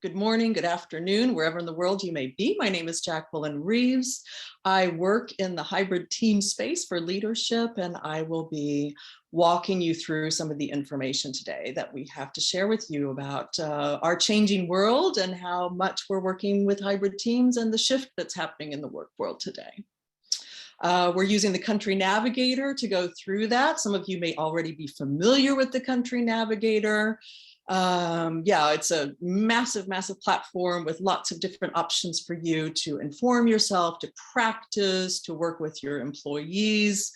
good morning, good afternoon, wherever in the world you may be. My name is Jacqueline Reeves. I work in the hybrid team space for leadership, and I will be walking you through some of the information today that we have to share with you about our changing world and how much we're working with hybrid teams and the shift that's happening in the work world today. We're using the Country Navigator to go through that. Some of you may already be familiar with the Country Navigator. Yeah, it's a massive, massive platform with lots of different options for you to inform yourself, to practice, to work with your employees.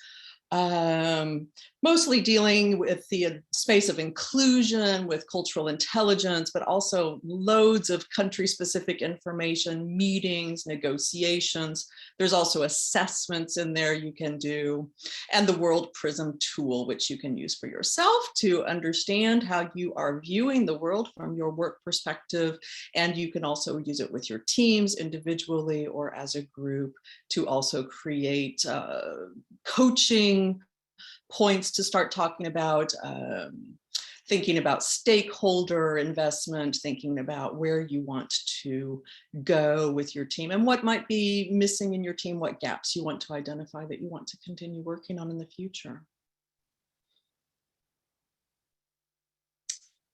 Mostly dealing with the space of inclusion, with cultural intelligence, but also loads of country-specific information, meetings, negotiations. There's also assessments in there you can do, and the WorldPrism tool, which you can use for yourself to understand how you are viewing the world from your work perspective. And you can also use it with your teams individually or as a group to also create coaching points to start talking about, thinking about stakeholder investment, thinking about where you want to go with your team and what might be missing in your team, what gaps you want to identify that you want to continue working on in the future.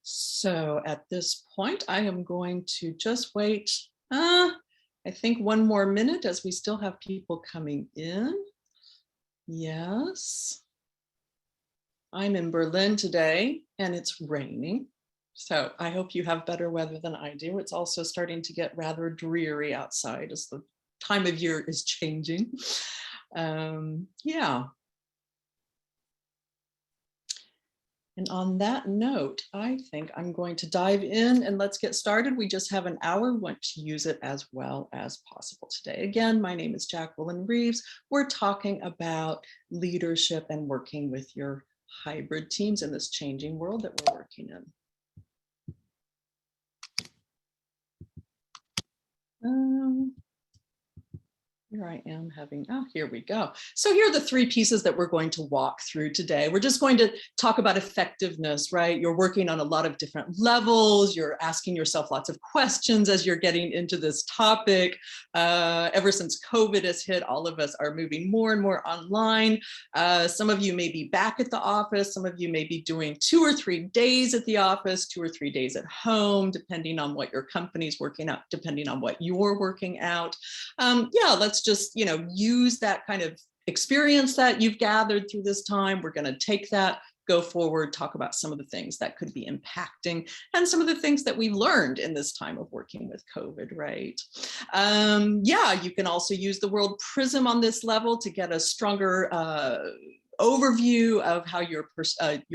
So at this point, I am going to just wait, I think 1 more minute as we still have people coming in. Yes. I'm in Berlin today and it's raining. So I hope you have better weather than I do. It's also starting to get rather dreary outside as the time of year is changing. Yeah. And on that note, I think I'm going to dive in and let's get started. We just have an hour. We want to use it as well as possible today. Again, my name is Jacqueline Reeves. We're talking about leadership and working with your hybrid teams in this changing world that we're working in. Here I am having, oh, here we go. So here are the 3 pieces that we're going to walk through today. We're just going to talk about effectiveness, right? You're working on a lot of different levels. You're asking yourself lots of questions as you're getting into this topic. Ever since COVID has hit, all of us are moving more and more online. Some of you may be back at the office. Some of you may be doing 2 or 3 days at the office, 2 or 3 days at home, depending on what your company's working out, depending on what you're working out. Yeah, let's just, use that kind of experience that you've gathered through this time. We're going to take that, go forward, talk about some of the things that could be impacting and some of the things that we've learned in this time of working with COVID, right? Yeah, you can also use the WorldPrism on this level to get a stronger overview of how your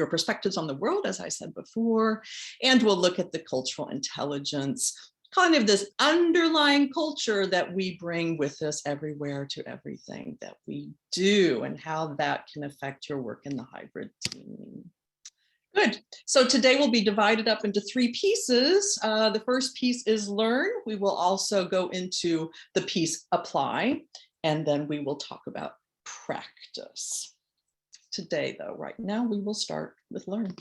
perspectives on the world, as I said before, and we'll look at the cultural intelligence, kind of this underlying culture that we bring with us everywhere to everything that we do and how that can affect your work in the hybrid team. Good. So today will be divided up into 3 pieces. The first piece is learn. We will also go into the piece apply, and then we will talk about practice. Today, though, right now, we will start with learn.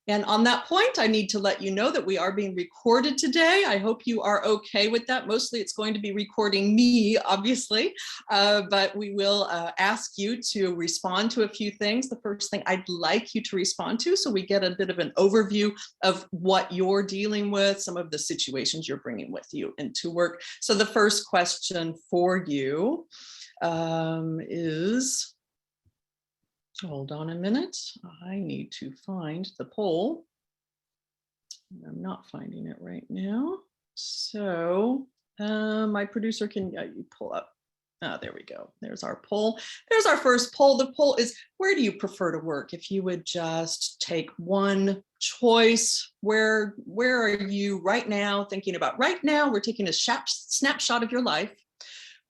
And on that point, I need to let you know that we are being recorded today. I hope you are okay with that. Mostly it's going to be recording me, obviously, but we will ask you to respond to a few things. The first thing I'd like you to respond to, so we get a bit of an overview of what you're dealing with, some of the situations you're bringing with you into work. So the first question for you is, hold on a minute. I need to find the poll. I'm not finding it right now. So my producer, can you pull up? There we go. There's our poll. There's our first poll. The poll is, where do you prefer to work? If you would just take one choice, where are you right now thinking about? Right now, we're taking a snapshot of your life.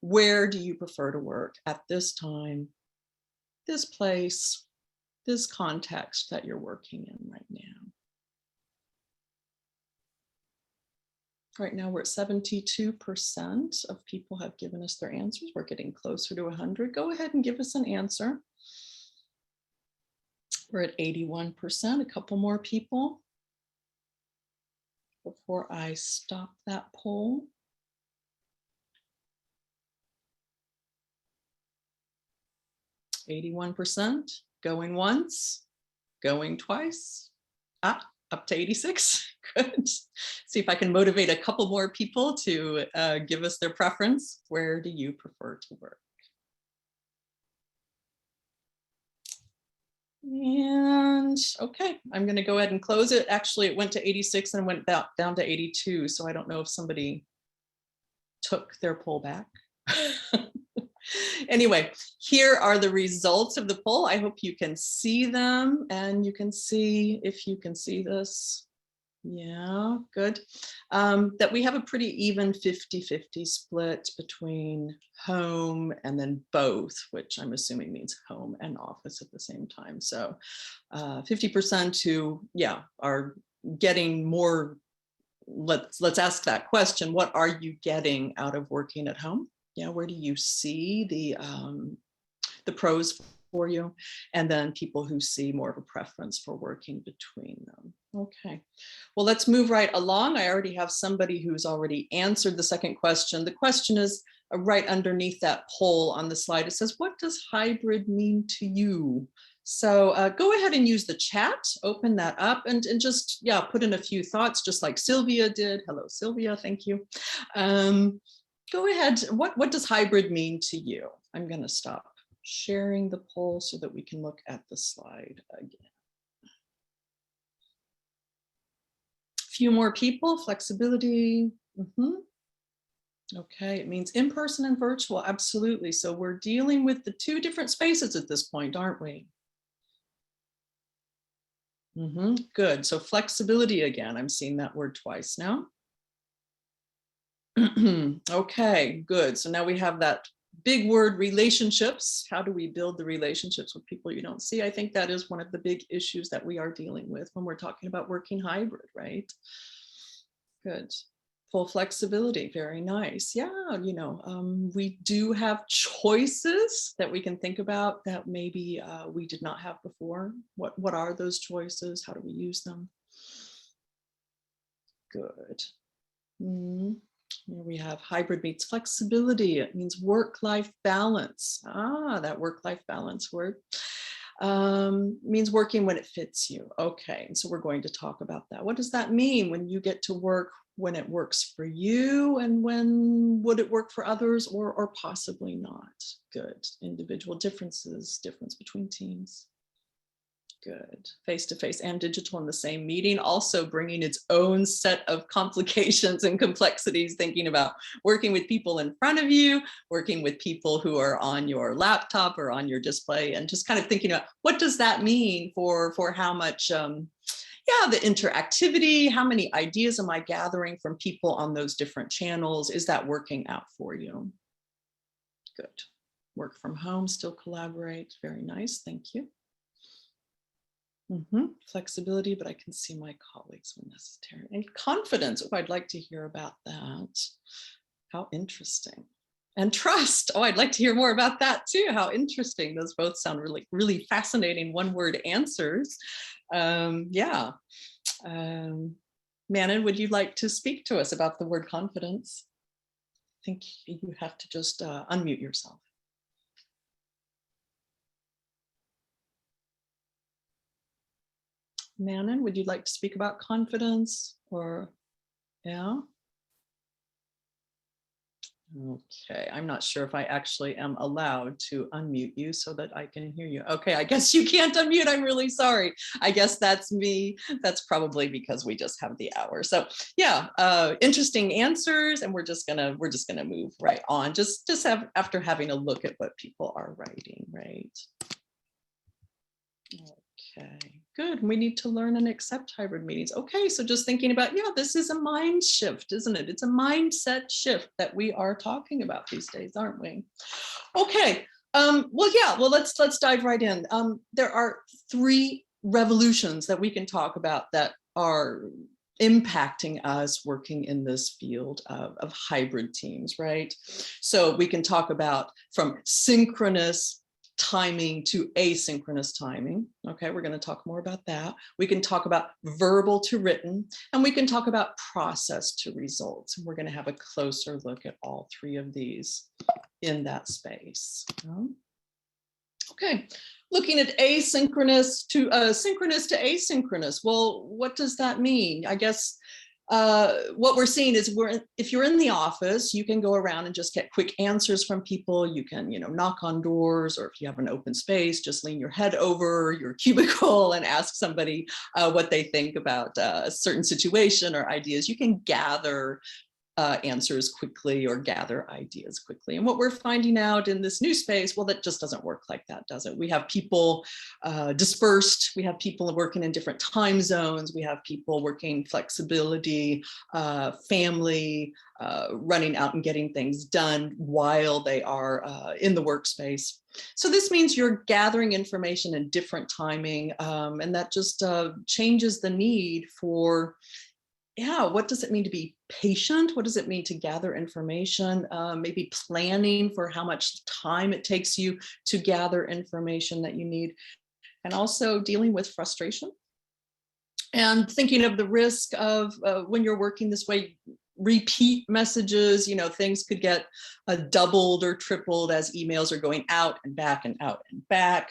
Where do you prefer to work at this time? This place, this context that you're working in right now. Right now we're at 72% of people have given us their answers. We're getting closer to 100. Go ahead and give us an answer. We're at 81%, a couple more people. before I stop that poll. %, going once, going twice, up to 86. Good. See if I can motivate a couple more people to give us their preference. Where do you prefer to work? And okay, I'm going to go ahead and close it. Actually, it went to 86 and went down to 82. So I don't know if somebody took their poll back. Anyway, here are the results of the poll. I hope you can see them, and you can see, if you can see this. Yeah, good. That we have a pretty even 50-50 split between home and then both, which I'm assuming means home and office at the same time. So 50% who, yeah, are getting more. Let's ask that question. What are you getting out of working at home? Yeah, where do you see the pros for you? And then people who see more of a preference for working between them. Okay, well, let's move right along. I already have somebody who's already answered the second question. The question is right underneath that poll on the slide. It says, what does hybrid mean to you? So go ahead and use the chat, open that up, and just, yeah, put in a few thoughts, just like Sylvia did. Hello, Sylvia, thank you. Go ahead, what does hybrid mean to you? I'm gonna stop sharing the poll so that we can look at the slide again. A few more people, flexibility. Okay, it means in-person and virtual, absolutely. So we're dealing with the two different spaces at this point, aren't we? Good, so flexibility again, I'm seeing that word twice now. Okay, good. So now we have that big word, relationships. How do we build the relationships with people you don't see? I think that is one of the big issues that we are dealing with when we're talking about working hybrid, right? Good. Full flexibility, very nice. Yeah, you know, we do have choices that we can think about that maybe we did not have before. What are those choices? How do we use them? Good. Here we have hybrid meets flexibility. It means work-life balance. That work-life balance word means working when it fits you. Okay, and so we're going to talk about that. What does that mean when you get to work when it works for you, and when would it work for others, or possibly not? Good. Individual differences, difference between teams. Good. Face-to-face and digital in the same meeting, also bringing its own set of complications and complexities, thinking about working with people in front of you, working with people who are on your laptop or on your display, and just kind of thinking about what does that mean for how much, yeah, the interactivity, how many ideas am I gathering from people on those different channels? Is that working out for you? Good. Work from home, still collaborate. Very nice. Thank you. Flexibility, but I can see my colleagues when necessary. And confidence. Oh, I'd like to hear about that. How interesting. And trust. Oh, I'd like to hear more about that too. How interesting. Those both sound really, really fascinating one-word answers. Yeah. Manon, would you like to speak to us about the word confidence? I think you have to just unmute yourself. Manon, would you like to speak about confidence, or, yeah? Okay, I'm not sure if I actually am allowed to unmute you so that I can hear you. Okay, I guess you can't unmute. I'm really sorry. I guess that's me. That's probably because we just have the hour. So yeah, interesting answers, and we're just gonna move right on. Just after having a look at what people are writing, right? Okay, good. We need to learn and accept hybrid meetings. Okay, so just thinking about, yeah, this is a mind shift, isn't it? It's a mindset shift that we are talking about these days, aren't we? Okay, well, yeah, well, let's dive right in. There are 3 revolutions that we can talk about that are impacting us working in this field of hybrid teams, right? So we can talk about from synchronous timing to asynchronous timing. Okay, we're going to talk more about that. We can talk about verbal to written, and we can talk about process to results. And we're going to have a closer look at all three of these in that space. Okay, looking at asynchronous to synchronous to asynchronous. Well, what does that mean? I guess what we're seeing is if you're in the office, you can go around and just get quick answers from people. You can, knock on doors, or if you have an open space, just lean your head over your cubicle and ask somebody what they think about a certain situation or ideas. You can gather answers quickly or gather ideas quickly. And what we're finding out in this new space, well, that just doesn't work like that, does it? We have people dispersed. We have people working in different time zones. We have people working flexibility, family, running out and getting things done while they are in the workspace. So this means you're gathering information in different timing, and that just changes the need for, what does it mean to be patient? What does it mean to gather information? Maybe planning for how much time it takes you to gather information that you need, and also dealing with frustration and thinking of the risk of when you're working this way, repeat messages, things could get doubled or tripled as emails are going out and back and out and back.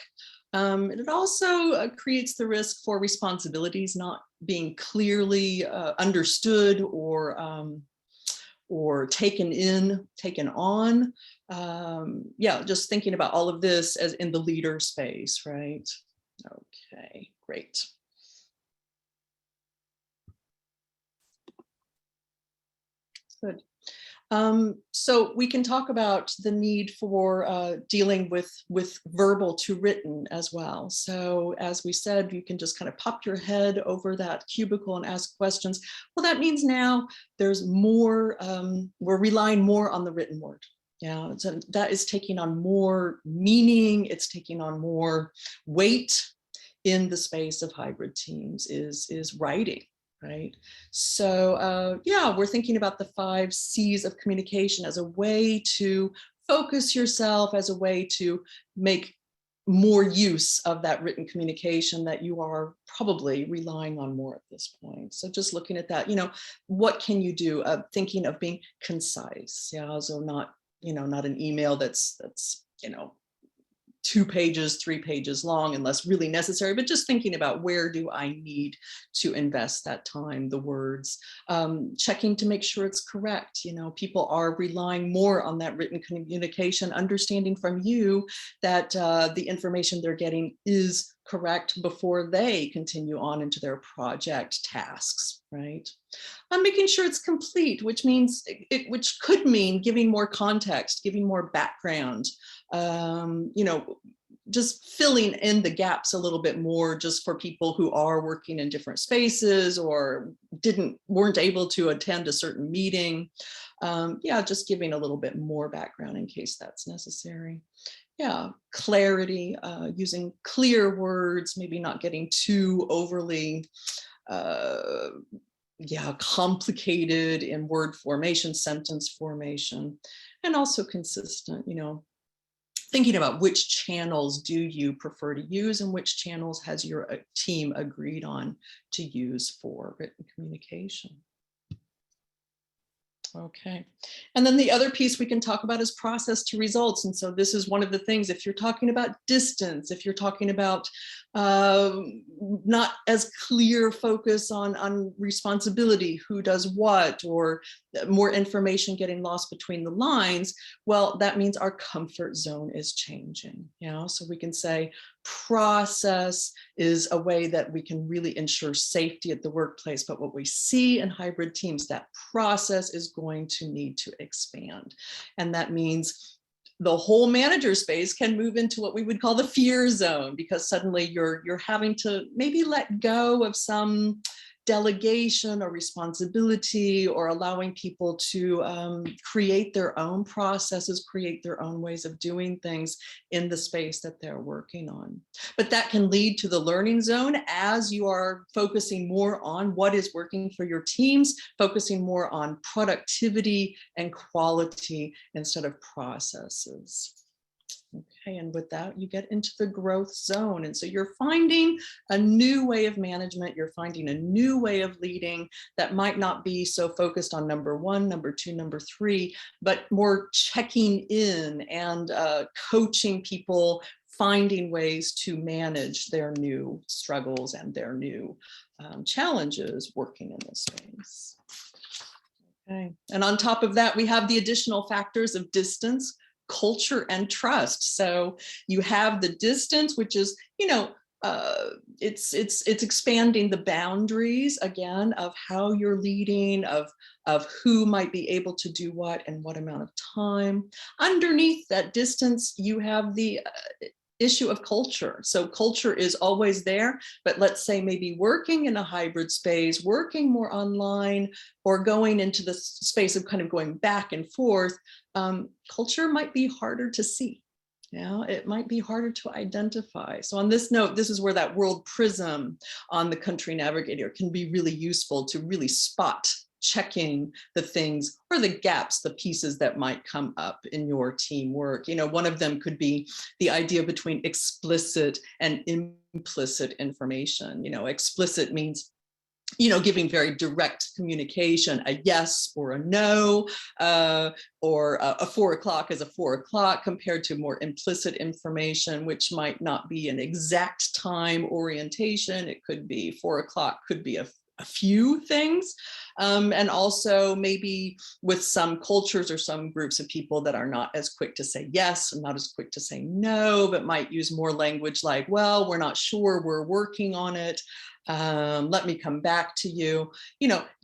It also creates the risk for responsibilities not being clearly understood or taken on. Just thinking about all of this as in the leader space, right? Okay, great. Good. So we can talk about the need for dealing with verbal to written as well. So as we said, you can just kind of pop your head over that cubicle and ask questions. Well, that means now there's more, we're relying more on the written word. Yeah, so that is taking on more meaning. It's taking on more weight in the space of hybrid teams is writing. Right. So we're thinking about the 5 C's of communication as a way to focus yourself, as a way to make more use of that written communication that you are probably relying on more at this point. So just looking at that, what can you do? Thinking of being concise. Yeah, so not an email that's 2 pages, 3 pages long unless really necessary, but just thinking about where do I need to invest that time, the words, checking to make sure it's correct. People are relying more on that written communication, understanding from you that the information they're getting is correct before they continue on into their project tasks, right? Making sure it's complete, which means which could mean giving more context, giving more background, just filling in the gaps a little bit more, just for people who are working in different spaces or weren't able to attend a certain meeting. Just giving a little bit more background in case that's necessary. Clarity, using clear words, maybe not getting too overly complicated in word formation, sentence formation, and also consistent, thinking about which channels do you prefer to use and which channels has your team agreed on to use for written communication. Okay. And then the other piece we can talk about is process to results. And so this is one of the things, if you're talking about distance, if you're talking about not as clear focus on responsibility, who does what, or more information getting lost between the lines, well, that means our comfort zone is changing. So we can say process is a way that we can really ensure safety at the workplace. But what we see in hybrid teams, that process is going to need to expand. And that means the whole manager space can move into what we would call the fear zone, because suddenly you're having to maybe let go of some delegation or responsibility, or allowing people to create their own processes, create their own ways of doing things in the space that they're working on. But that can lead to the learning zone as you are focusing more on what is working for your teams, focusing more on productivity and quality instead of processes. Okay, and with that, you get into the growth zone. And so you're finding a new way of management, you're finding a new way of leading that might not be so focused on number one, number two, number three, but more checking in and coaching people, finding ways to manage their new struggles and their new challenges working in this space. Okay, and on top of that, we have the additional factors of distance, culture, and trust. So you have the distance, which is, it's expanding the boundaries again of how you're leading, of who might be able to do what and what amount of time. Underneath that distance, you have the issue of culture. So culture is always there, but let's say maybe working in a hybrid space, working more online, or going into the space of kind of going back and forth, culture might be harder to see. It might be harder to identify. So on this note, this is where that WorldPrism on the Country Navigator can be really useful to really spot checking the things or the gaps, the pieces that might come up in your teamwork. One of them could be the idea between explicit and implicit information. Explicit means giving very direct communication, a yes or a no, or a 4 o'clock is a 4 o'clock, compared to more implicit information, which might not be an exact time orientation. It could be 4 o'clock, could be a few things. And also maybe with some cultures or some groups of people that are not as quick to say yes and not as quick to say no, but might use more language like, well, we're not sure, we're working on it. Let me come back to you,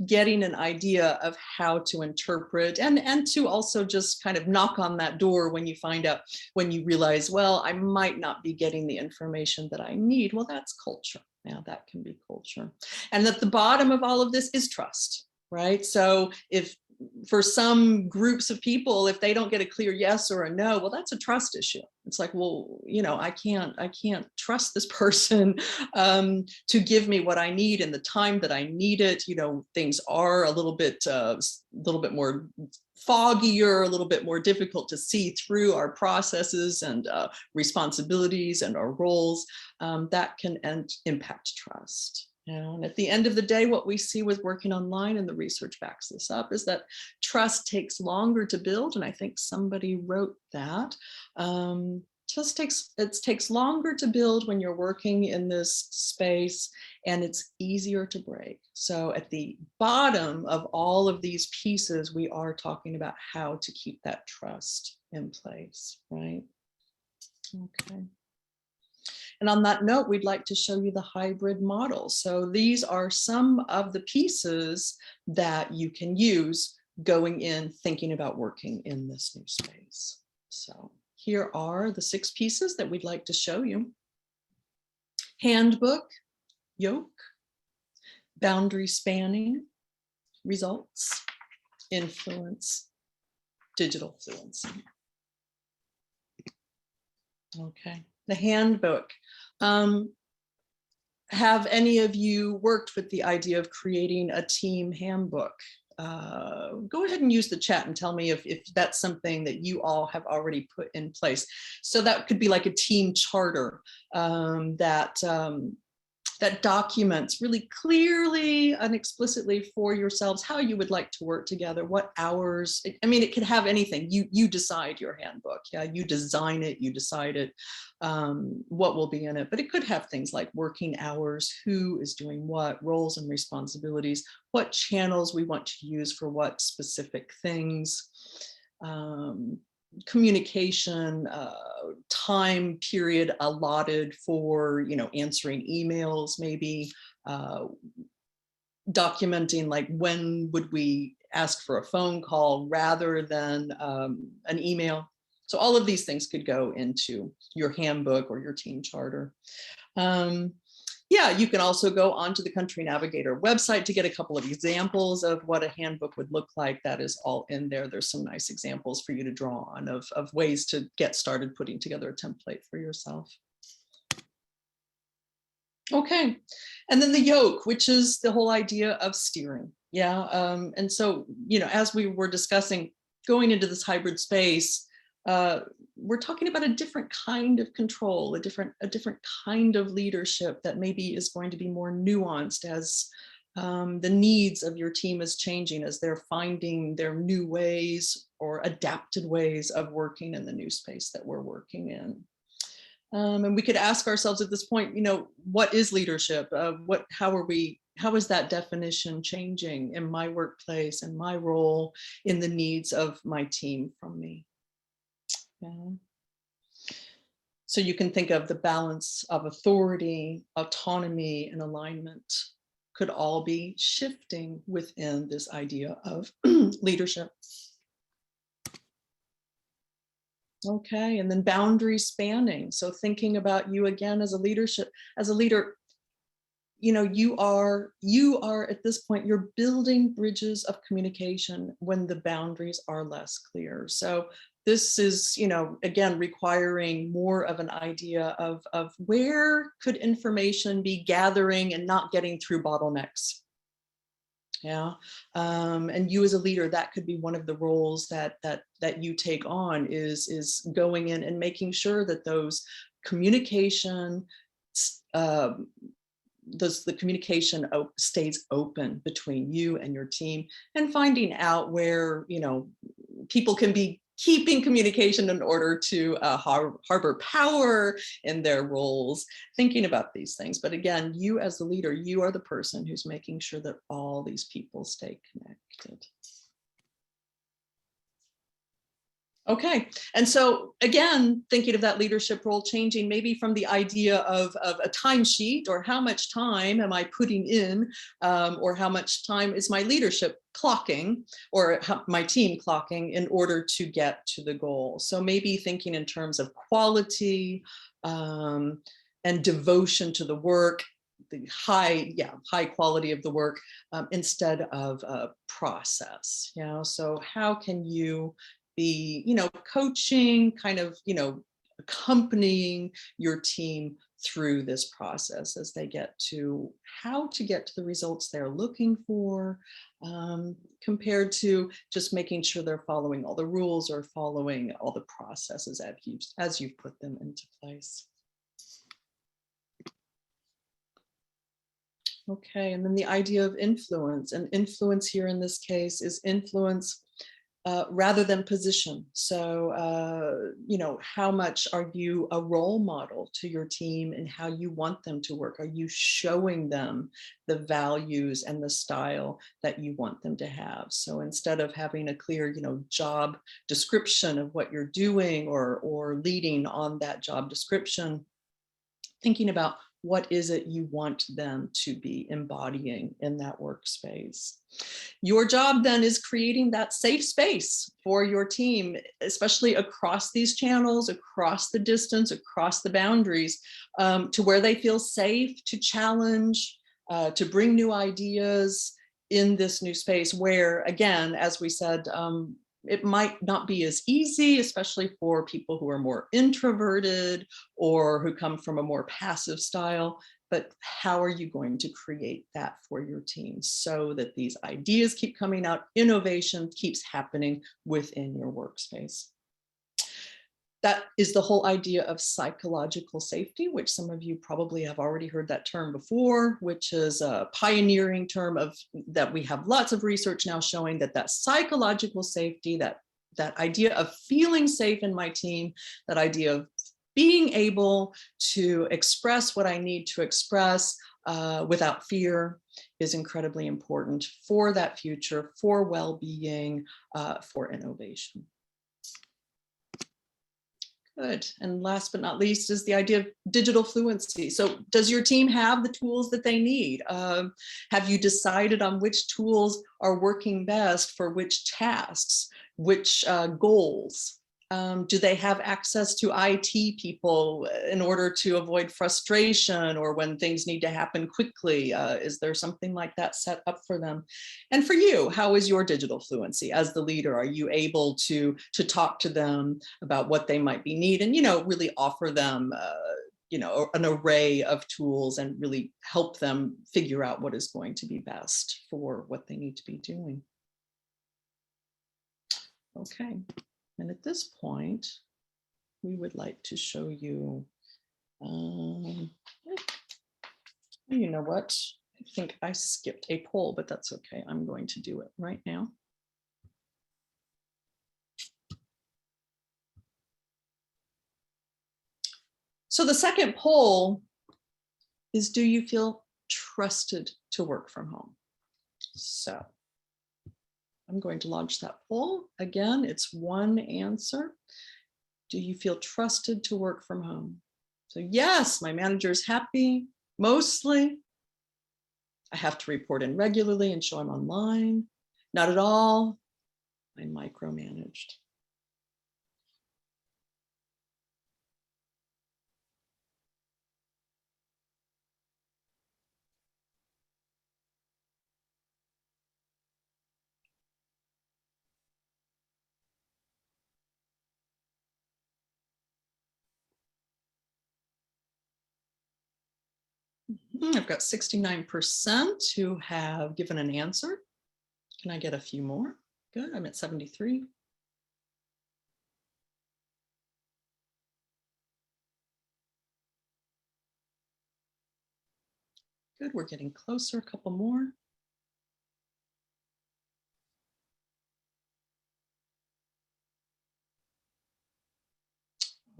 getting an idea of how to interpret and to also just kind of knock on that door when you find out, when you realize, well, I might not be getting the information that I need. Well, that's culture. Now that can be culture. And at the bottom of all of this is trust, right? So if for some groups of people, if they don't get a clear yes or a no, well, that's a trust issue. It's like, well, I can't trust this person to give me what I need in the time that I need it. Things are a little bit more foggier, a little bit more difficult to see through our processes and responsibilities and our roles. That can impact trust. And at the end of the day, what we see with working online, and the research backs this up, is that trust takes longer to build. And I think somebody wrote that. It takes longer to build when you're working in this space, and it's easier to break. So at the bottom of all of these pieces, we are talking about how to keep that trust in place, right? Okay. And on that note, we'd like to show you the hybrid model. So these are some of the pieces that you can use going in, thinking about working in this new space. So here are the 6 pieces that we'd like to show you. Handbook, yoke, boundary spanning, results, influence, digital fluency. Okay, the handbook. Have any of you worked with the idea of creating a team handbook? Go ahead and use the chat and tell me if that's something that you all have already put in place. So that could be like a team charter that documents really clearly and explicitly for yourselves how you would like to work together, what hours. I mean, it could have anything. You decide your handbook. Yeah, you design it, you decide it, what will be in it. But it could have things like working hours, who is doing what, roles and responsibilities, what channels we want to use for what specific things, communication, time period allotted for, answering emails, maybe documenting like when would we ask for a phone call rather than an email. So all of these things could go into your handbook or your team charter. Yeah, you can also go onto the Country Navigator website to get a couple of examples of what a handbook would look like. That is all in there. There's some nice examples for you to draw on of ways to get started putting together a template for yourself. Okay, and then the yoke, which is the whole idea of steering. Yeah, and so, as we were discussing, going into this hybrid space, we're talking about a different kind of control, a different kind of leadership that maybe is going to be more nuanced as the needs of your team is changing, as they're finding their new ways or adapted ways of working in the new space that we're working in. And we could ask ourselves at this point, you know, what is leadership? How is that definition changing in my workplace and my role in the needs of my team from me? Yeah. So you can think of the balance of authority, autonomy, and alignment could all be shifting within this idea of leadership. Okay, and then boundary spanning. So thinking about you again as a leader, you know, you are at this point, you're building bridges of communication when the boundaries are less clear. So this is, you know, again, requiring more of an idea of where could information be gathering and not getting through bottlenecks. Yeah, and you as a leader, that could be one of the roles that you take on is going in and making sure that those communication, the communication stays open between you and your team, and finding out where, you know, people can be keeping communication in order to harbor power in their roles, thinking about these things. But again, you as the leader, you are the person who's making sure that all these people stay connected. Okay, and so again, thinking of that leadership role changing maybe from the idea of a timesheet, or how much time am I putting in, or how much time is my leadership clocking, or my team clocking in order to get to the goal. So maybe thinking in terms of quality and devotion to the work, the high quality of the work, instead of process. You know, so how can you be, you know, coaching, kind of, you know, accompanying your team through this process as they get to how to get to the results they're looking for, compared to just making sure they're following all the rules or following all the processes as you've put them into place. Okay, and then the idea of influence, and influence here in this case is influence rather than position. So, you know, how much are you a role model to your team and how you want them to work? Are you showing them the values and the style that you want them to have? So instead of having a clear, you know, job description of what you're doing, or leading on that job description, thinking about what is it you want them to be embodying in that workspace. Your job then is creating that safe space for your team, especially across these channels, across the distance, across the boundaries, to where they feel safe to challenge, to bring new ideas in this new space where, again, as we said, it might not be as easy, especially for people who are more introverted or who come from a more passive style. But how are you going to create that for your team so that these ideas keep coming out, innovation keeps happening within your workspace? That is the whole idea of psychological safety, which some of you probably have already heard that term before, which is a pioneering term that we have lots of research now showing that psychological safety, that idea of feeling safe in my team, that idea of being able to express what I need to express without fear, is incredibly important for that future, for well-being, for innovation. Good. And last but not least is the idea of digital fluency. So does your team have the tools that they need? Have you decided on which tools are working best for which tasks, which goals? Do they have access to IT people in order to avoid frustration or when things need to happen quickly? Is there something like that set up for them? And for you, how is your digital fluency as the leader? Are you able to talk to them about what they might be needing, you know, really offer them you know, an array of tools and really help them figure out what is going to be best for what they need to be doing? Okay. And at this point, we would like to show you, you know what? I think I skipped a poll, but that's okay. I'm going to do it right now. So the second poll is, do you feel trusted to work from home? So I'm going to launch that poll. Again, it's one answer. Do you feel trusted to work from home? So yes, my manager is happy, mostly. I have to report in regularly and show I'm online. Not at all. I'm micromanaged. I've got 69% who have given an answer. Can I get a few more? Good, I'm at 73. Good, we're getting closer, a couple more.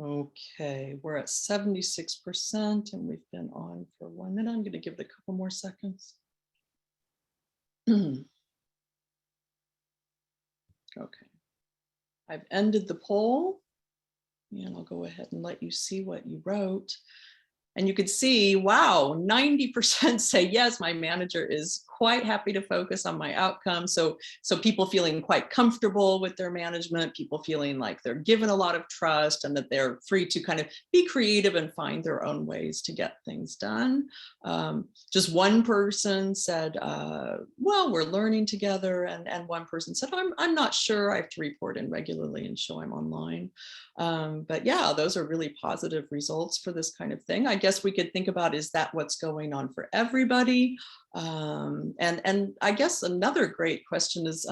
Okay, we're at 76% and we've been on for 1 minute. I'm going to give it a couple more seconds. Okay, I've ended the poll and I'll go ahead and let you see what you wrote. And you could see, wow, 90% say, yes, my manager is quite happy to focus on my outcomes. So people feeling quite comfortable with their management, people feeling like they're given a lot of trust and that they're free to kind of be creative and find their own ways to get things done. Just one person said, well, we're learning together. And one person said, I'm not sure. I have to report in regularly and show I'm online. But yeah, those are really positive results for this kind of thing. I guess we could think about, is that what's going on for everybody? And I guess another great question is,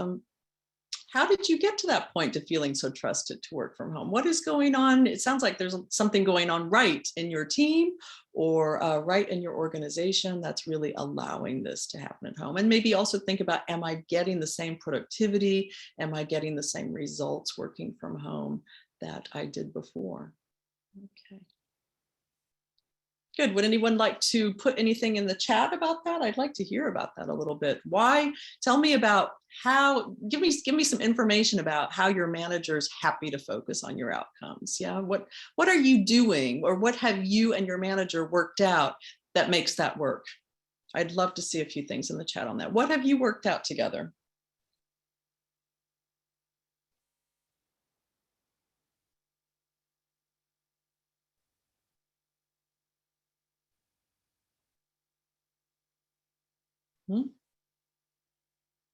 how did you get to that point to feeling so trusted to work from home? What is going on? It sounds like there's something going on right in your team or right in your organization that's really allowing this to happen at home. And maybe also think about, am I getting the same productivity? Am I getting the same results working from home that I did before? Okay. Good. Would anyone like to put anything in the chat about that? I'd like to hear about that a little bit. Why? Tell me about how, give me some information about how your manager's happy to focus on your outcomes. Yeah. What are you doing, or what have you and your manager worked out that makes that work? I'd love to see a few things in the chat on that. What have you worked out together?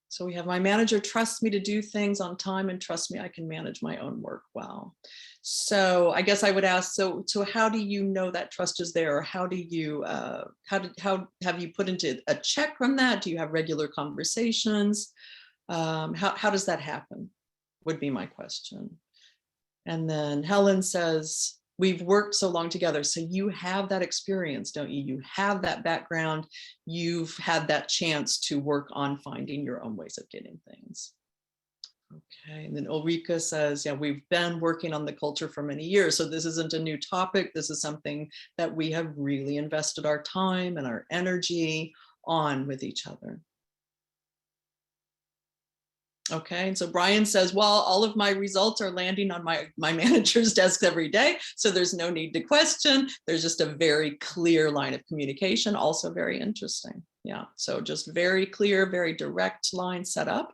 So we have, my manager trusts me to do things on time and trusts me I can manage my own work well. So I guess I would ask, so how do you know that trust is there? Or how do you, how have you put into a check on that? Do you have regular conversations? How does that happen? Would be my question. And then Helen says, we've worked so long together. So you have that experience, don't you? You have that background. You've had that chance to work on finding your own ways of getting things. Okay, and then Ulrika says, yeah, we've been working on the culture for many years. So this isn't a new topic. This is something that we have really invested our time and our energy on with each other. Okay, and so Brian says, well, all of my results are landing on my manager's desk every day, so there's no need to question. There's just a very clear line of communication, also very interesting. Yeah, so just very clear, very direct line set up.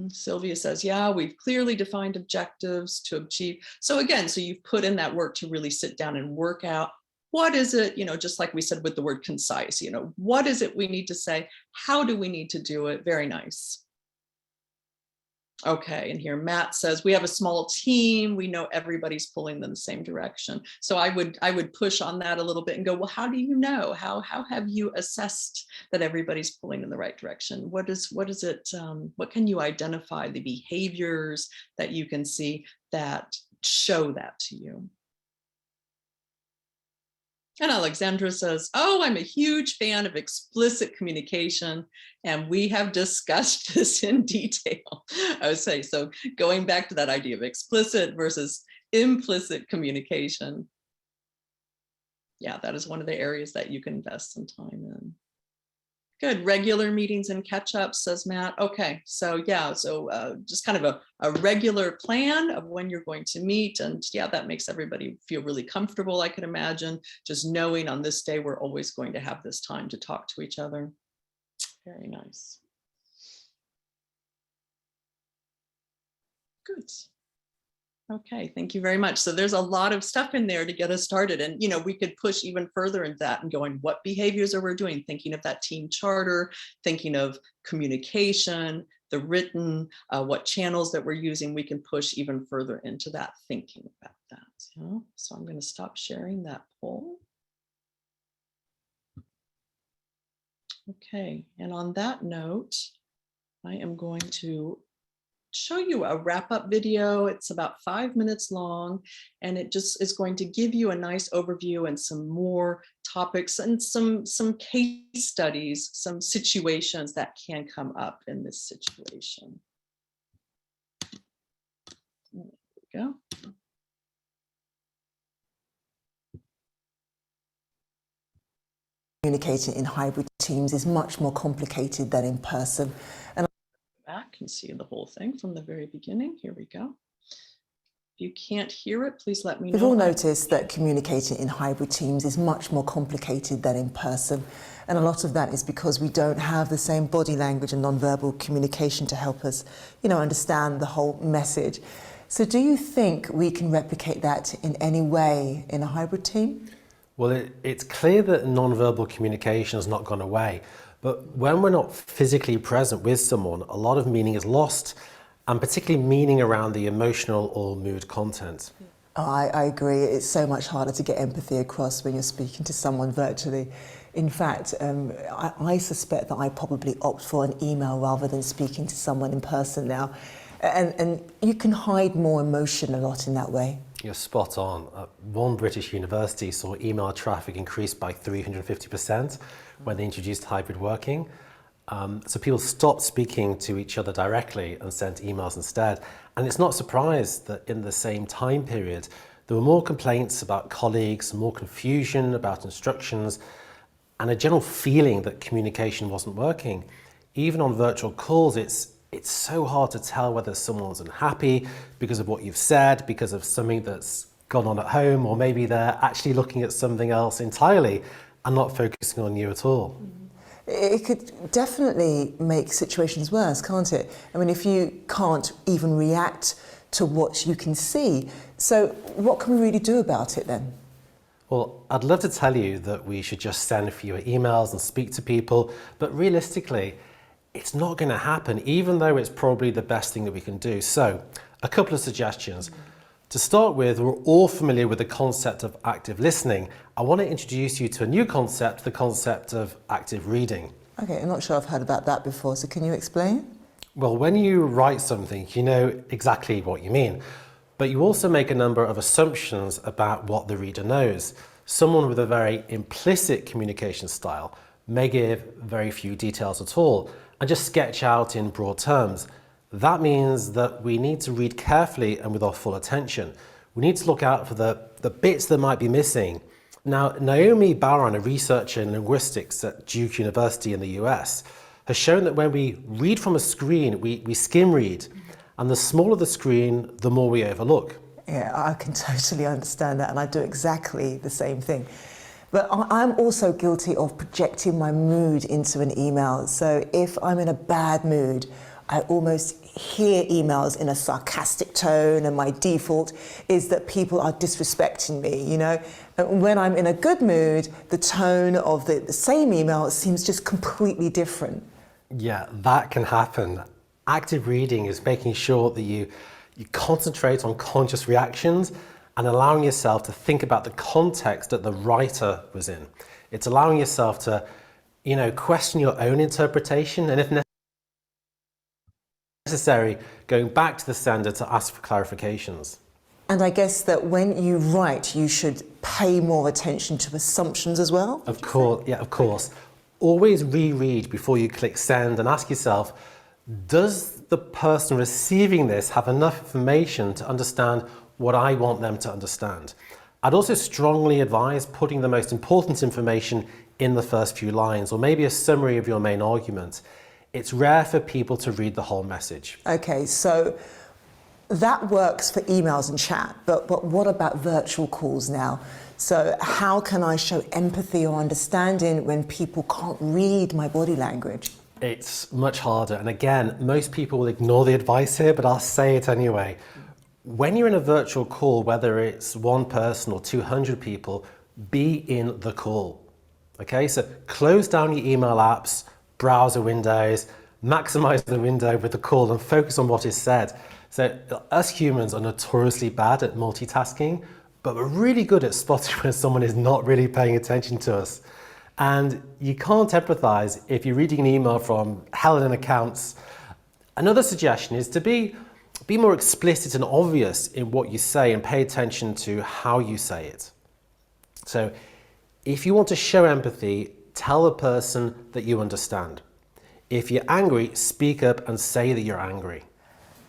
Sylvia says, yeah, we've clearly defined objectives to achieve. So again, so you've put in that work to really sit down and work out, what is it, you know, just like we said with the word concise, you know, what is it we need to say? How do we need to do it? Very nice. Okay, and here Matt says, we have a small team. We know everybody's pulling in the same direction. So I would push on that a little bit and go, well, how do you know? How have you assessed that everybody's pulling in the right direction? What is it? What can you identify, the behaviors that you can see that show that to you. And Alexandra says, oh, I'm a huge fan of explicit communication, and we have discussed this in detail. I would say, so going back to that idea of explicit versus implicit communication. Yeah, that is one of the areas that you can invest some time in. Good, regular meetings and catch-ups, says Matt. Okay, so yeah, so just kind of a regular plan of when you're going to meet. And yeah, that makes everybody feel really comfortable, I can imagine, just knowing on this day, we're always going to have this time to talk to each other. Very nice. Good. Okay, thank you very much. So there's a lot of stuff in there to get us started. And, you know, we could push even further into that and going, what behaviors are we doing? Thinking of that team charter, thinking of communication, the written, what channels that we're using, we can push even further into that, thinking about that. Yeah? So I'm going to stop sharing that poll. Okay, and on that note, I am going to show you a wrap-up video. It's about 5 minutes long, and it just is going to give you a nice overview and some more topics and some case studies, some situations that can come up in this situation. There we go. Communicating in hybrid teams is much more complicated than in person. And back and see the whole thing from the very beginning. Here we go. If you can't hear it, please let me know. We've all noticed that communicating in hybrid teams is much more complicated than in person. And a lot of that is because we don't have the same body language and nonverbal communication to help us, understand the whole message. So do you think we can replicate that in any way in a hybrid team? Well, it's clear that nonverbal communication has not gone away. But when we're not physically present with someone, a lot of meaning is lost, and particularly meaning around the emotional or mood content. Oh, I agree. It's so much harder to get empathy across when you're speaking to someone virtually. In fact, I suspect that I probably opt for an email rather than speaking to someone in person now. And you can hide more emotion a lot in that way. You're spot on. One British university saw email traffic increase by 350% when they introduced hybrid working. So people stopped speaking to each other directly and sent emails instead. And it's not surprised that in the same time period, there were more complaints about colleagues, more confusion about instructions, and a general feeling that communication wasn't working. Even on virtual calls, it's so hard to tell whether someone's unhappy because of what you've said, because of something that's gone on at home, or maybe they're actually looking at something else entirely and not focusing on you at all. It could definitely make situations worse, can't it? I mean, if you can't even react to what you can see. So what can we really do about it then? Well, I'd love to tell you that we should just send fewer emails and speak to people, but realistically, it's not going to happen, even though it's probably the best thing that we can do. So, a couple of suggestions. To start with, we're all familiar with the concept of active listening. I want to introduce you to a new concept, the concept of active reading. Okay, I'm not sure I've heard about that before, so can you explain? Well, when you write something, you know exactly what you mean, but you also make a number of assumptions about what the reader knows. Someone with a very implicit communication style may give very few details at all and just sketch out in broad terms. That means that we need to read carefully and with our full attention. We need to look out for the bits that might be missing. Now, Naomi Baran, a researcher in linguistics at Duke University in the US, has shown that when we read from a screen, we skim read, and the smaller the screen, the more we overlook. Yeah, I can totally understand that, and I do exactly the same thing. But I'm also guilty of projecting my mood into an email. So if I'm in a bad mood, I almost hear emails in a sarcastic tone, and my default is that people are disrespecting me, And when I'm in a good mood, the tone of the same email seems just completely different. Yeah, that can happen. Active reading is making sure that you concentrate on conscious reactions and allowing yourself to think about the context that the writer was in. It's allowing yourself to, question your own interpretation, and if necessary, going back to the sender to ask for clarifications. And I guess that when you write, you should pay more attention to assumptions as well. Of course, yeah, of course. Always reread before you click send and ask yourself, does the person receiving this have enough information to understand what I want them to understand? I'd also strongly advise putting the most important information in the first few lines, or maybe a summary of your main argument. It's rare for people to read the whole message. Okay, so that works for emails and chat, but what about virtual calls now? So how can I show empathy or understanding when people can't read my body language? It's much harder. And again, most people will ignore the advice here, but I'll say it anyway. When you're in a virtual call, whether it's one person or 200 people, be in the call. Okay, so close down your email apps, browser windows, maximize the window with the call and focus on what is said. So us humans are notoriously bad at multitasking, but we're really good at spotting when someone is not really paying attention to us. And you can't empathize if you're reading an email from Helen Accounts. Another suggestion is to be more explicit and obvious in what you say and pay attention to how you say it. So if you want to show empathy, tell the person that you understand. If you're angry, speak up and say that you're angry.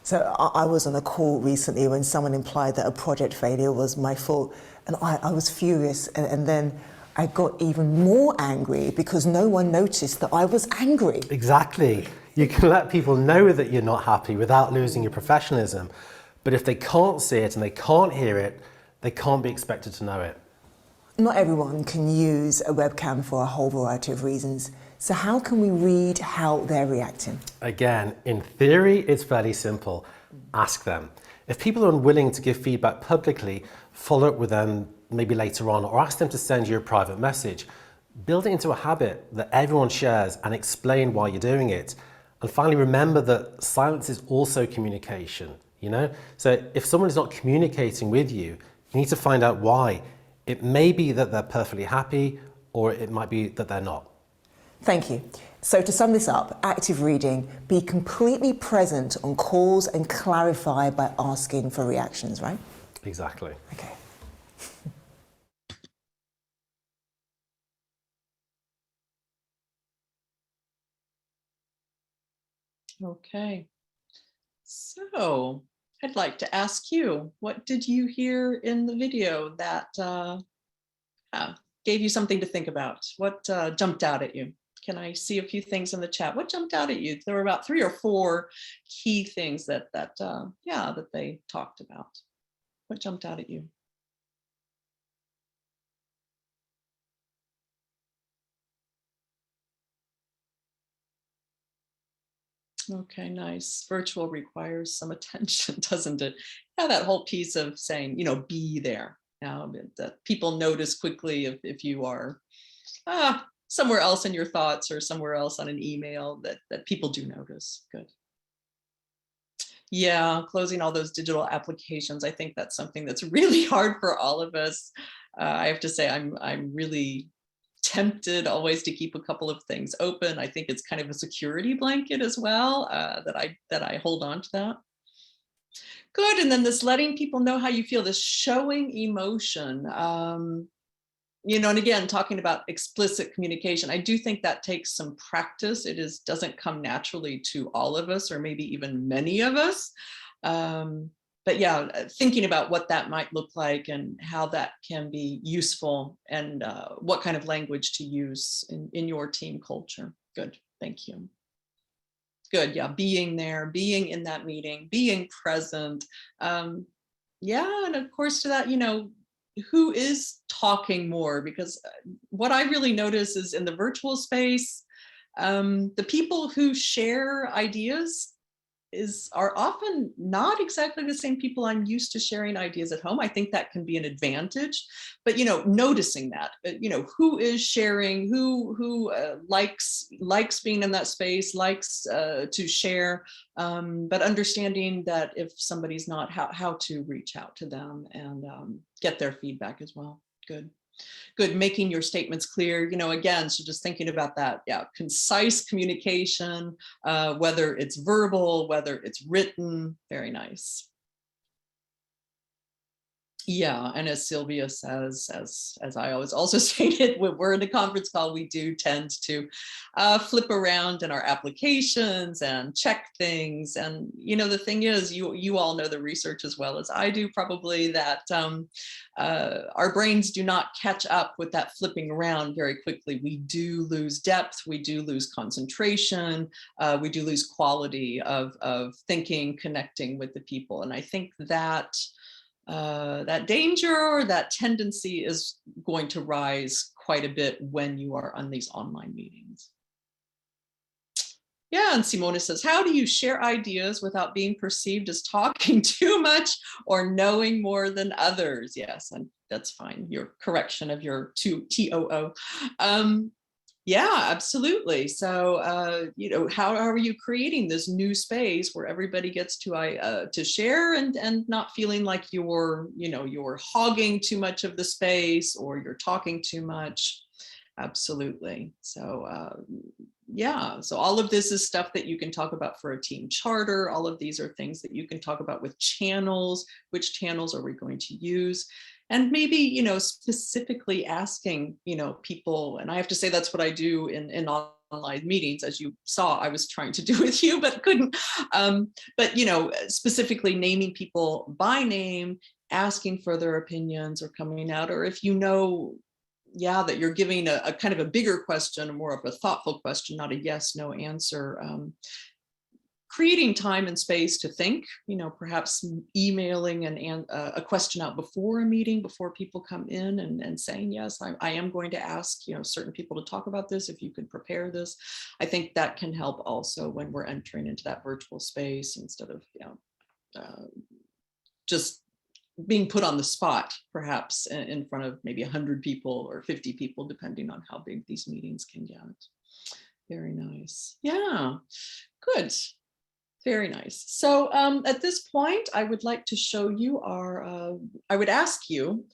So I was on a call recently when someone implied that a project failure was my fault, and I was furious, and then I got even more angry because no one noticed that I was angry. Exactly. You can let people know that you're not happy without losing your professionalism, but if they can't see it and they can't hear it, they can't be expected to know it. Not everyone can use a webcam for a whole variety of reasons. So how can we read how they're reacting? Again, in theory, it's fairly simple. Ask them. If people are unwilling to give feedback publicly, follow up with them maybe later on, or ask them to send you a private message. Build it into a habit that everyone shares and explain why you're doing it. And finally, remember that silence is also communication, you know? So if someone is not communicating with you, you need to find out why. It may be that they're perfectly happy, or it might be that they're not. Thank you. So to sum this up, active reading, be completely present on calls and clarify by asking for reactions, right? Exactly. Okay. Okay. So I'd like to ask you, what did you hear in the video that gave you something to think about? What jumped out at you? Can I see a few things in the chat? What jumped out at you? There were about 3 or 4 key things that they talked about. What jumped out at you? Okay, nice. Virtual requires some attention, doesn't it? Yeah, that whole piece of saying, be there. Now that people notice quickly if you are somewhere else in your thoughts or somewhere else on an email, that people do notice. Good. Yeah, closing all those digital applications. I think that's something that's really hard for all of us. I have to say, I'm really tempted always to keep a couple of things open. I think it's kind of a security blanket as well, that I hold on to that. Good. And then this letting people know how you feel, this showing emotion. And again, talking about explicit communication, I do think that takes some practice. It doesn't come naturally to all of us, or maybe even many of us. But yeah, thinking about what that might look like and how that can be useful, and what kind of language to use in your team culture. Good, thank you. Good, yeah, being there, being in that meeting, being present. Yeah, and of course to that, who is talking more? Because what I really notice is in the virtual space, the people who share ideas are often not exactly the same people I'm used to sharing ideas at home. I think that can be an advantage, but noticing that, who is sharing, who likes being in that space, likes to share, but understanding that if somebody's not, how to reach out to them and get their feedback as well. Good. Good, making your statements clear, again, so just thinking about that, yeah, concise communication, whether it's verbal, whether it's written, very nice. Yeah, and as Sylvia says, as I always also stated, when we're in a conference call, we do tend to flip around in our applications and check things. And the thing is, you all know the research as well as I do, probably, that our brains do not catch up with that flipping around very quickly. We do lose depth, we do lose concentration, we do lose quality of thinking, connecting with the people. And I think that that danger or that tendency is going to rise quite a bit when you are on these online meetings. Yeah, and Simona says, how do you share ideas without being perceived as talking too much or knowing more than others? Yes, and that's fine. Your correction of your TOO. Yeah, absolutely. So, how are you creating this new space where everybody gets to share and not feeling like you're hogging too much of the space or you're talking too much? Absolutely. So, yeah, so all of this is stuff that you can talk about for a team charter. All of these are things that you can talk about with channels. Which channels are we going to use? And maybe, specifically asking, people, and I have to say that's what I do in online meetings, as you saw, I was trying to do with you, but couldn't. But, specifically naming people by name, asking for their opinions or coming out, or if that you're giving a kind of a bigger question, more of a thoughtful question, not a yes, no answer. Creating time and space to think, perhaps emailing a question out before a meeting, before people come in and saying, yes, I am going to ask, certain people to talk about this, if you could prepare this. I think that can help also when we're entering into that virtual space, instead of, just being put on the spot, perhaps in front of maybe 100 people or 50 people, depending on how big these meetings can get. Very nice. Yeah, good. Very nice. So at this point, I would like to show you I would ask you,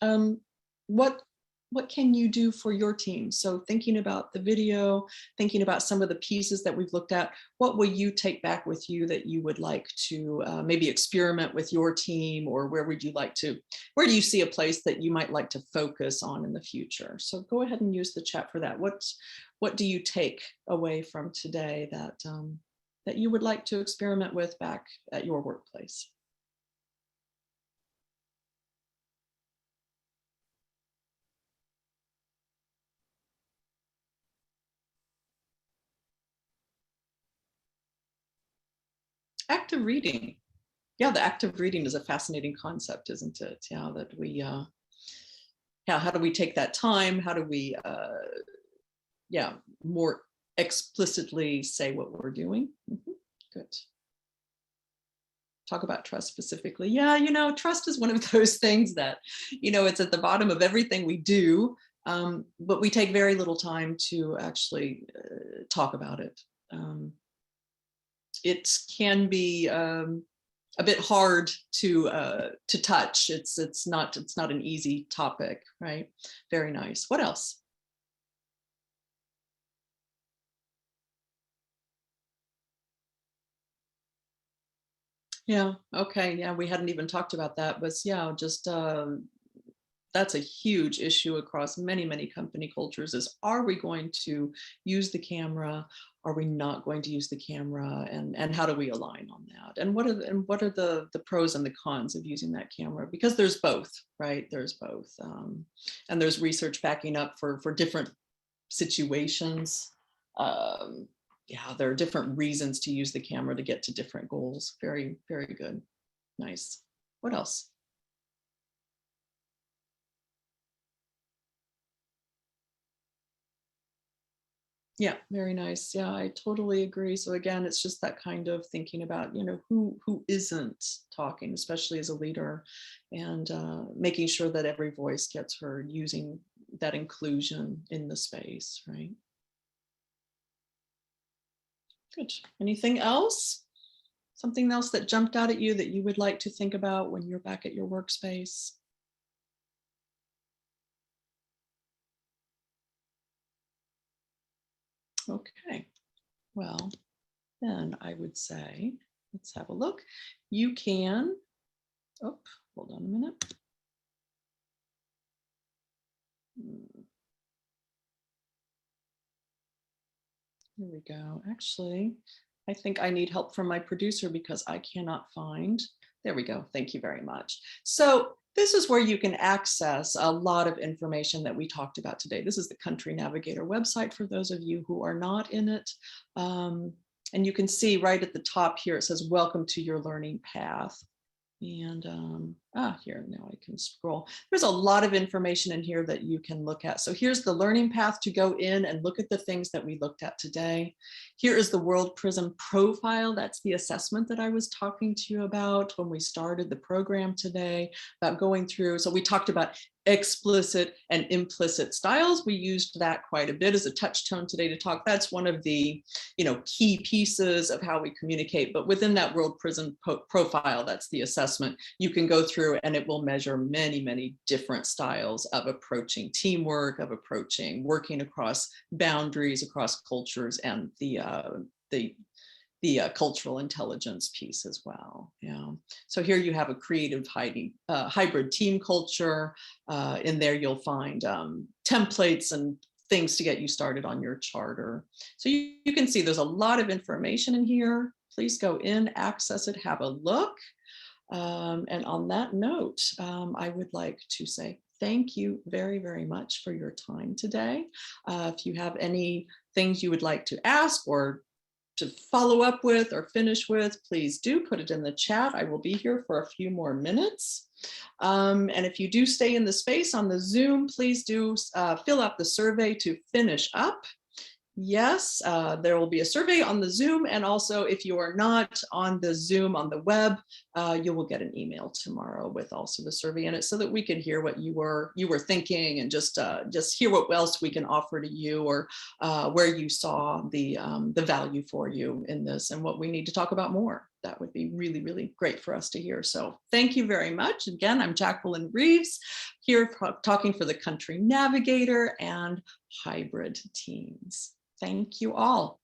what can you do for your team? So thinking about the video, thinking about some of the pieces that we've looked at, what will you take back with you that you would like to maybe experiment with your team, or where do you see a place that you might like to focus on in the future? So go ahead and use the chat for that. What do you take away from today that you would like to experiment with back at your workplace? Active reading. Yeah, the active reading is a fascinating concept, isn't it? Yeah, that we, how do we take that time? How do we, more explicitly say what we're doing? Good. Talk about trust specifically. Yeah, trust is one of those things that, it's at the bottom of everything we do, but we take very little time to actually talk about it. It can be a bit hard to touch. It's not an easy topic, right? Very nice. What else? Yeah. Okay. Yeah, we hadn't even talked about that, but yeah, just that's a huge issue across many company cultures, is, are we going to use the camera? Are we not going to use the camera? And how do we align on that? And what are the pros and the cons of using that camera? Because there's both, right? There's both. And there's research backing up for different situations. Yeah, there are different reasons to use the camera to get to different goals. Very, very good. Nice. What else? Yeah, very nice. Yeah, I totally agree. So again, it's just that kind of thinking about, who isn't talking, especially as a leader, and making sure that every voice gets heard, using that inclusion in the space, right? Good. Anything else? Something else that jumped out at you that you would like to think about when you're back at your workspace? Okay, well, then I would say, let's have a look. You can, oh, hold on a minute. Here we go. Actually, I think I need help from my producer because I cannot find. There we go. Thank you very much. So this is where you can access a lot of information that we talked about today. This is the Country Navigator website for those of you who are not in it. And you can see right at the top here, it says, welcome to your learning path. And here, now I can scroll. There's a lot of information in here that you can look at. So here's the learning path to go in and look at the things that we looked at today. Here is the WorldPrism profile. That's the assessment that I was talking to you about when we started the program today, about going through. So we talked about explicit and implicit styles. We used that quite a bit as a touchstone today to talk. That's one of the key pieces of how we communicate. But within that WorldPrism profile, that's the assessment, you can go through and it will measure many, many different styles of approaching teamwork, of approaching working across boundaries, across cultures, and the cultural intelligence piece as well. Yeah. So here you have a creative hybrid team culture. In there you'll find templates and things to get you started on your charter. So you can see there's a lot of information in here. Please go in, access it, have a look. And on that note, I would like to say thank you very, very much for your time today. If you have any things you would like to ask or to follow up with or finish with, please do put it in the chat. I will be here for a few more minutes. And if you do stay in the space on the Zoom, please do fill out the survey to finish up. Yes, there will be a survey on the Zoom, and also if you are not on the Zoom on the web, you will get an email tomorrow with also the survey in it, so that we can hear what you were thinking, and just hear what else we can offer to you, or where you saw the value for you in this, and what we need to talk about more. That would be really, really great for us to hear. So thank you very much. Again, I'm Jacqueline Reeves, here talking for the Country Navigator and hybrid teams. Thank you all.